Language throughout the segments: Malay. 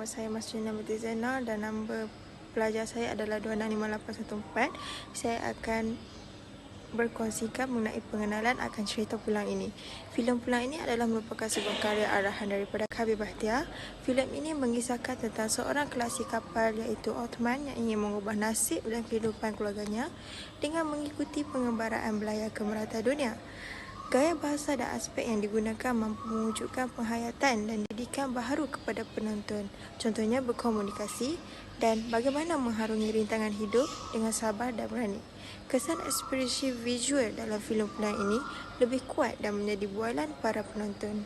nama saya Masjidina Mutizana dan nama pelajar saya adalah 265814. Saya akan berkongsikan mengenai pengenalan akan cerita Pulang Ini. Filem Pulang Ini adalah merupakan sebuah karya arahan daripada Kabir Bahtiar. Filem ini mengisahkan tentang seorang kelasi kapal iaitu Othman yang ingin mengubah nasib dan kehidupan keluarganya dengan mengikuti pengembaraan belayar ke merata dunia. Gaya bahasa dan aspek yang digunakan mampu mewujudkan penghayatan dan didikan baharu kepada penonton. Contohnya berkomunikasi dan bagaimana mengharungi rintangan hidup dengan sabar dan berani. Kesan ekspresi visual dalam filem Pulang Ini lebih kuat dan menjadi bualan para penonton.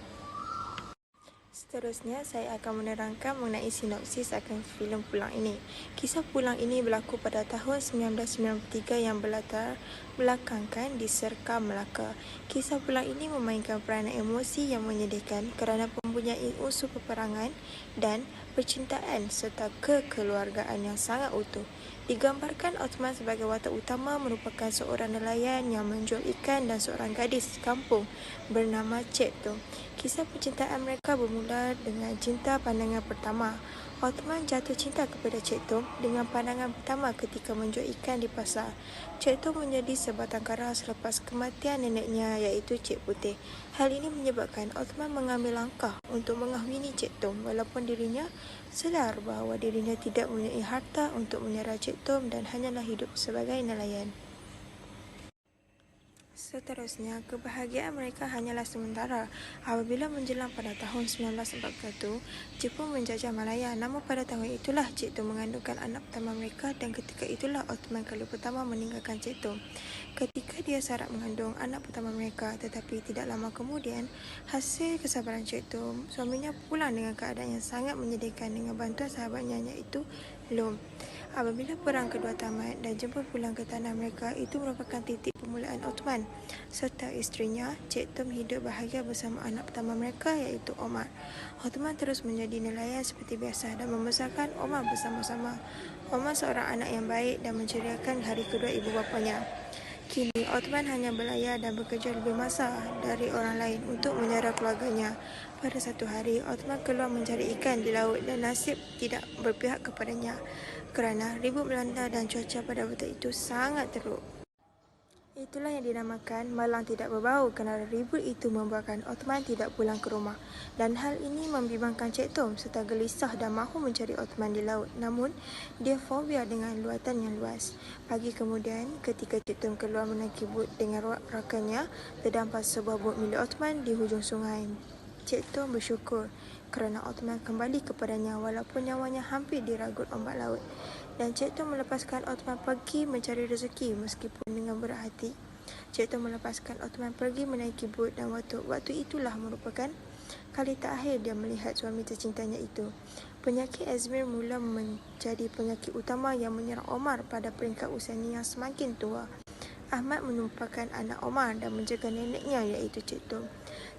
Seterusnya, saya akan menerangkan mengenai sinopsis akan filem Pulang Ini. Kisah Pulang Ini berlaku pada tahun 1993 yang berlatar belakangkan di Serka, Melaka. Kisah Pulang Ini memainkan peranan emosi yang menyedihkan kerana mempunyai unsur peperangan dan percintaan serta kekeluargaan yang sangat utuh. Digambarkan Othman sebagai watak utama merupakan seorang nelayan yang menjual ikan dan seorang gadis kampung bernama Cik Tung. Kisah percintaan mereka bermula dengan cinta pandangan pertama. Othman jatuh cinta kepada Cik Tung dengan pandangan pertama ketika menjual ikan di pasar. Cik Tung menjadi sebatang kara selepas kematian neneknya iaitu Cik Putih. Hal ini menyebabkan Othman mengambil langkah untuk mengahwini Cik Tung walaupun dirinya sedar bahawa dirinya tidak mempunyai harta untuk menyerah Cik Tung dan hanyalah hidup sebagai nelayan. Seterusnya, kebahagiaan mereka hanyalah sementara. Apabila menjelang pada tahun 1941, Jepun menjajah Malaya. Namun pada tahun itulah Cik Tung mengandungkan anak pertama mereka dan ketika itulah Othman kali pertama meninggalkan Cik Tung. Ketika dia sarap mengandung anak pertama mereka, tetapi tidak lama kemudian, hasil kesabaran Cik Tung, suaminya pulang dengan keadaan yang sangat menyedihkan dengan bantuan sahabatnya iaitu Lom. Apabila perang kedua tamat dan Jepun pulang ke tanah mereka, itu merupakan titik permulaan Othman serta isterinya, Cik Tung hidup bahagia bersama anak pertama mereka iaitu Omar. Othman terus menjadi nelayan seperti biasa dan membesarkan Omar bersama-sama. Omar seorang anak yang baik dan menceriakan hari kedua ibu bapanya. Kini, Othman hanya berlayar dan bekerja lebih masa dari orang lain untuk menyara keluarganya. Pada satu hari, Othman keluar mencari ikan di laut dan nasib tidak berpihak kepadanya kerana ribut melanda dan cuaca pada waktu itu sangat teruk. Itulah yang dinamakan malang tidak berbau kerana ribut itu membuatkan Othman tidak pulang ke rumah dan hal ini membimbangkan Cik Tung serta gelisah dan mahu mencari Othman di laut namun dia fobia dengan luatan yang luas. Pagi kemudian ketika Cik Tung keluar menaiki bot dengan rakannya terdampar sebuah bot milik Othman di hujung sungai. Cik Tung bersyukur kerana Othman kembali kepadanya walaupun nyawanya hampir diragut ombak laut. Dan Cik Tung melepaskan Othman pergi mencari rezeki meskipun dengan berat hati. Cik Tung melepaskan Othman pergi menaiki bot dan waktu itulah merupakan kali terakhir dia melihat suami tercintanya itu. Penyakit Alzheimer mula menjadi penyakit utama yang menyerang Omar pada peringkat usianya yang semakin tua. Ahmad menumpahkan anak Omar dan menjaga neneknya iaitu Cik Tung.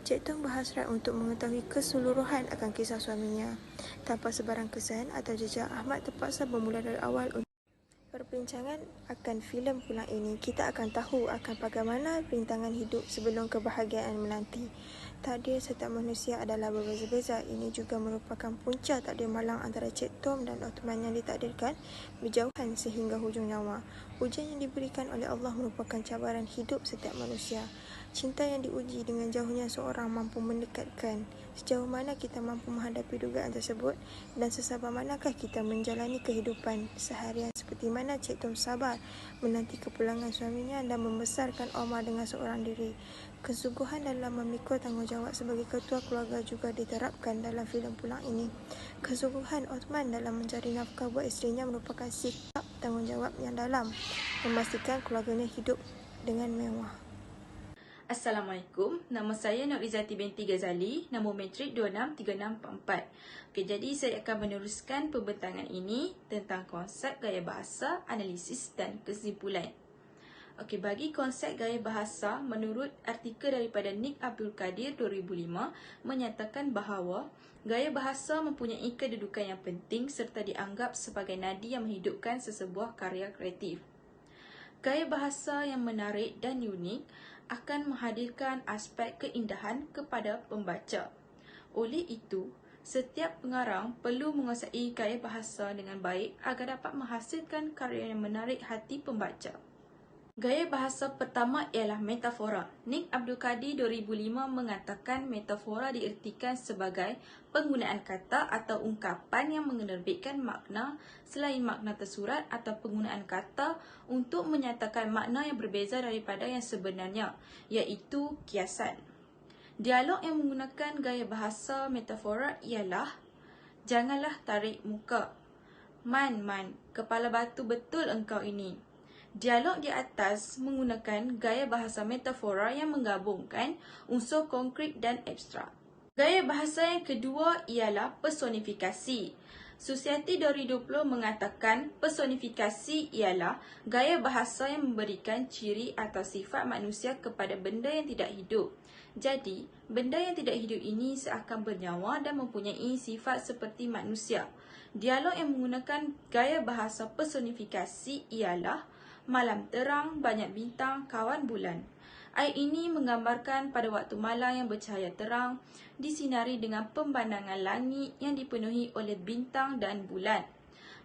Cik Tung berhasrat untuk mengetahui keseluruhan akan kisah suaminya. Tanpa sebarang kesan atau jejak, Ahmad terpaksa bermula dari awal untuk perbincangan akan filem Pulang Ini. Kita akan tahu akan bagaimana rintangan hidup sebelum kebahagiaan menanti. Takdir setiap manusia adalah berbeza-beza. Ini juga merupakan punca takdir malang antara Cik Tung dan Othman yang ditakdirkan berjauhan sehingga hujung nyawa. Ujian yang diberikan oleh Allah merupakan cabaran hidup setiap manusia. Cinta yang diuji dengan jauhnya seorang mampu mendekatkan. Sejauh mana kita mampu menghadapi dugaan tersebut dan sesabar manakah kita menjalani kehidupan seharian seperti mana Cik Tung sabar menanti kepulangan suaminya dan membesarkan Omar dengan seorang diri. Kesungguhan dalam memikul tanggungjawab sebagai ketua keluarga juga diterapkan dalam filem Pulang Ini. Kesungguhan Othman dalam mencari nafkah buat isterinya merupakan sikap tanggungjawab yang dalam memastikan keluarganya hidup dengan mewah. Assalamualaikum, nama saya Norizati binti Ghazali, nombor matrik 263644. Okey, jadi saya akan meneruskan pembentangan ini tentang konsep gaya bahasa, analisis dan kesimpulan. Okey, bagi konsep gaya bahasa, menurut artikel daripada Nick Abdul Kadir 2005 menyatakan bahawa gaya bahasa mempunyai kedudukan yang penting serta dianggap sebagai nadi yang menghidupkan sesebuah karya kreatif. Gaya bahasa yang menarik dan unik akan menghadirkan aspek keindahan kepada pembaca. Oleh itu, Setiap pengarang perlu menguasai gaya bahasa dengan baik agar dapat menghasilkan karya yang menarik hati pembaca. Gaya bahasa pertama ialah metafora. Nick Abdul Kadir 2005 mengatakan metafora diertikan sebagai penggunaan kata atau ungkapan yang menerbitkan makna selain makna tersurat atau penggunaan kata untuk menyatakan makna yang berbeza daripada yang sebenarnya, iaitu kiasan. Dialog yang menggunakan gaya bahasa metafora ialah: janganlah tarik muka. Man, kepala batu betul engkau ini. Dialog di atas menggunakan gaya bahasa metafora yang menggabungkan unsur konkret dan abstrak. Gaya bahasa yang kedua ialah personifikasi. Susiati 2020 mengatakan personifikasi ialah gaya bahasa yang memberikan ciri atau sifat manusia kepada benda yang tidak hidup. Jadi, benda yang tidak hidup ini seakan bernyawa dan mempunyai sifat seperti manusia. Dialog yang menggunakan gaya bahasa personifikasi ialah: malam terang, banyak bintang, kawan bulan. Ayat ini menggambarkan pada waktu malam yang bercahaya terang, disinari dengan pemandangan langit yang dipenuhi oleh bintang dan bulan.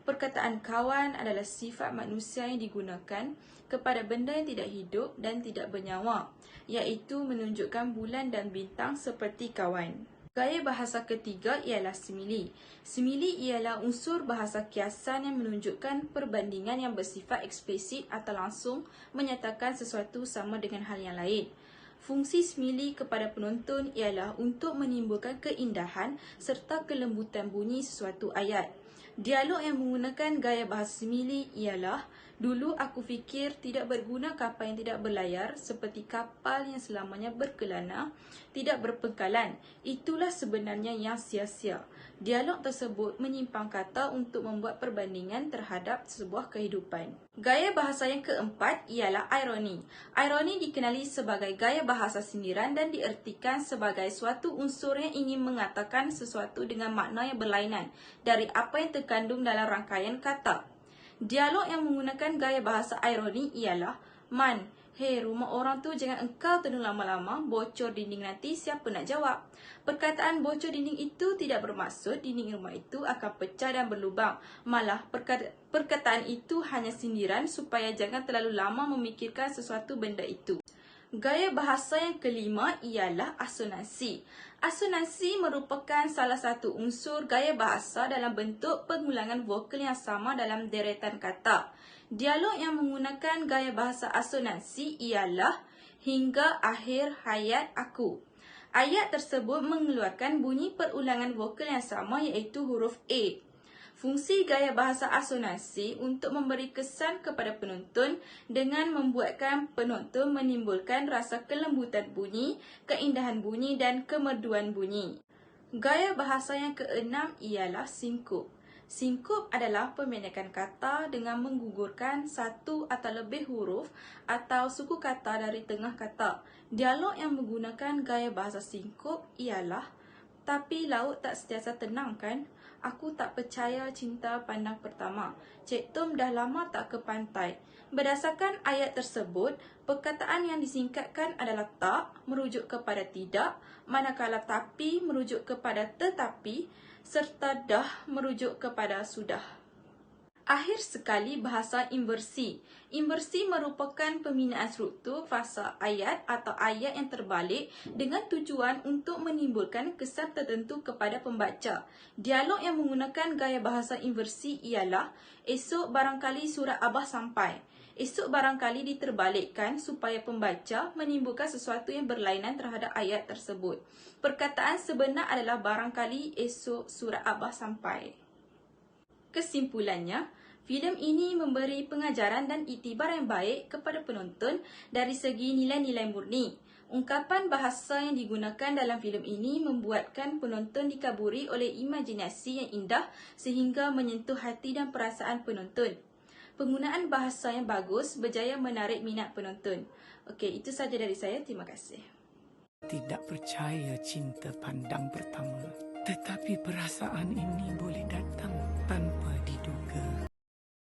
Perkataan kawan adalah sifat manusia yang digunakan kepada benda yang tidak hidup dan tidak bernyawa, iaitu menunjukkan bulan dan bintang seperti kawan. Gaya bahasa ketiga ialah simili. Simili ialah unsur bahasa kiasan yang menunjukkan perbandingan yang bersifat eksplisit atau langsung menyatakan sesuatu sama dengan hal yang lain. Fungsi simili kepada penonton ialah untuk menimbulkan keindahan serta kelembutan bunyi sesuatu ayat. Dialog yang menggunakan gaya bahasa simili ialah: dulu aku fikir tidak berguna kapal yang tidak berlayar seperti kapal yang selamanya berkelana, tidak berpengkalan. Itulah sebenarnya yang sia-sia. Dialog tersebut menyimpang kata untuk membuat perbandingan terhadap sebuah kehidupan. Gaya bahasa yang keempat ialah ironi. Ironi dikenali sebagai gaya bahasa sindiran dan diertikan sebagai suatu unsur yang ingin mengatakan sesuatu dengan makna yang berlainan dari apa yang terkandung dalam rangkaian kata. Dialog yang menggunakan gaya bahasa ironi ialah: Man, hei rumah orang tu jangan engkau tenung lama-lama, bocor dinding nanti siapa nak jawab. Perkataan bocor dinding itu tidak bermaksud dinding rumah itu akan pecah dan berlubang. Malah perkataan itu hanya sindiran supaya jangan terlalu lama memikirkan sesuatu benda itu. Gaya bahasa yang kelima ialah asonansi. Asonansi merupakan salah satu unsur gaya bahasa dalam bentuk pengulangan vokal yang sama dalam deretan kata. Dialog yang menggunakan gaya bahasa asonansi ialah: hingga akhir hayat aku. Ayat tersebut mengeluarkan bunyi perulangan vokal yang sama, iaitu huruf A. Fungsi gaya bahasa asonansi untuk memberi kesan kepada penonton dengan membuatkan penonton menimbulkan rasa kelembutan bunyi, keindahan bunyi dan kemerduan bunyi. Gaya bahasa yang keenam ialah singkup. Singkup adalah pemendekan kata dengan menggugurkan satu atau lebih huruf atau suku kata dari tengah kata. Dialog yang menggunakan gaya bahasa singkup ialah: tapi laut tak sentiasa tenang kan? Aku tak percaya cinta pandang pertama. Cik Tom dah lama tak ke pantai. Berdasarkan ayat tersebut, perkataan yang disingkatkan adalah tak merujuk kepada tidak, manakala tapi merujuk kepada tetapi, serta dah merujuk kepada sudah. Akhir sekali, bahasa inversi. Inversi merupakan pembinaan struktur fasa ayat atau ayat yang terbalik dengan tujuan untuk menimbulkan kesan tertentu kepada pembaca. Dialog yang menggunakan gaya bahasa inversi ialah: esok barangkali surat Abah sampai. Esok barangkali diterbalikkan supaya pembaca menimbulkan sesuatu yang berlainan terhadap ayat tersebut. Perkataan sebenar adalah barangkali esok surat Abah sampai. Kesimpulannya, filem ini memberi pengajaran dan iktibar yang baik kepada penonton dari segi nilai-nilai murni. Ungkapan bahasa yang digunakan dalam filem ini membuatkan penonton dikaburi oleh imajinasi yang indah sehingga menyentuh hati dan perasaan penonton. Penggunaan bahasa yang bagus berjaya menarik minat penonton. Okey, itu saja dari saya. Terima kasih. Tidak percaya cinta pandang pertama, tetapi perasaan ini boleh datang tanpa